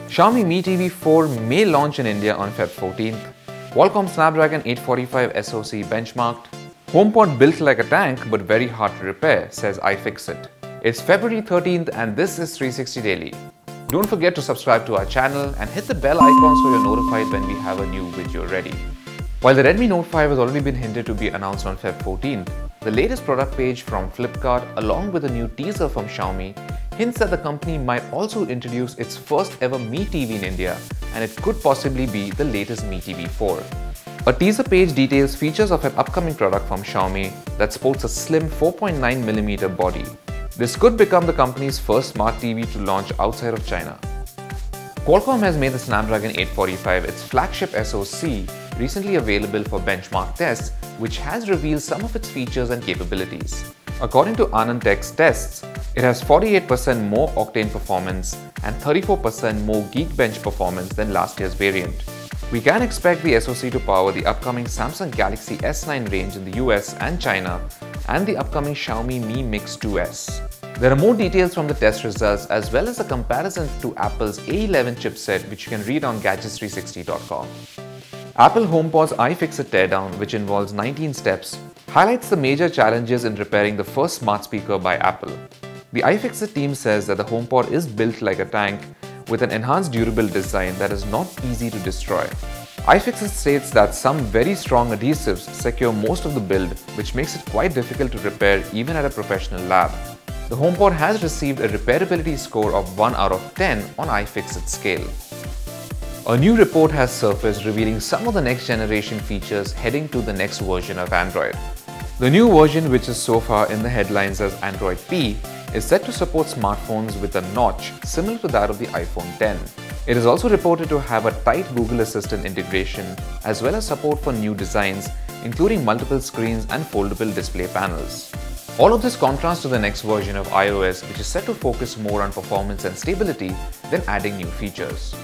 Xiaomi Mi TV 4 may launch in India on Feb 14th. Qualcomm Snapdragon 845 SoC benchmarked. HomePod built like a tank but very hard to repair, says iFixit. It's February 13th and this is 360 Daily. Don't forget to subscribe to our channel and hit the bell icon so you're notified when we have a new video ready. While the Redmi Note 5 has already been hinted to be announced on Feb 14th, the latest product page from Flipkart along with a new teaser from Xiaomi hints that the company might also introduce its first ever Mi TV in India, and it could possibly be the latest Mi TV 4. A teaser page details features of an upcoming product from Xiaomi that sports a slim 4.9mm body. This could become the company's first smart TV to launch outside of China. Qualcomm has made the Snapdragon 845 its flagship SoC recently available for benchmark tests, which has revealed some of its features and capabilities. According to Anand Tech's tests, it has 48% more octane performance and 34% more Geekbench performance than last year's variant. We can expect the SoC to power the upcoming Samsung Galaxy S9 range in the US and China and the upcoming Xiaomi Mi Mix 2S. There are more details from the test results as well as a comparison to Apple's A11 chipset, which you can read on Gadgets360.com. Apple HomePod's iFixit teardown, which involves 19 steps, highlights the major challenges in repairing the first smart speaker by Apple. The iFixit team says that the HomePod is built like a tank with an enhanced durable design that is not easy to destroy. iFixit states that some very strong adhesives secure most of the build, which makes it quite difficult to repair even at a professional lab. The HomePod has received a repairability score of 1 out of 10 on iFixit scale. A new report has surfaced revealing some of the next generation features heading to the next version of Android. The new version, which is so far in the headlines as Android P, is set to support smartphones with a notch similar to that of the iPhone 10. It is also reported to have a tight Google Assistant integration as well as support for new designs, including multiple screens and foldable display panels. All of this contrasts to the next version of iOS, which is set to focus more on performance and stability than adding new features.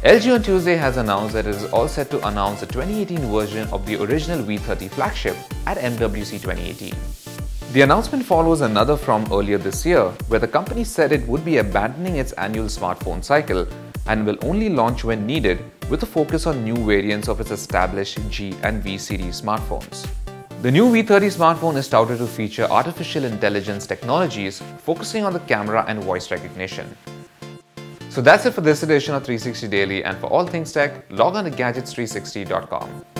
LG on Tuesday has announced that it is all set to announce the 2018 version of the original V30 flagship at MWC 2018. The announcement follows another from earlier this year, where the company said it would be abandoning its annual smartphone cycle and will only launch when needed, with a focus on new variants of its established G and V series smartphones. The new V30 smartphone is touted to feature artificial intelligence technologies focusing on the camera and voice recognition. So that's it for this edition of 360 Daily, and for all things tech, log on to Gadgets360.com.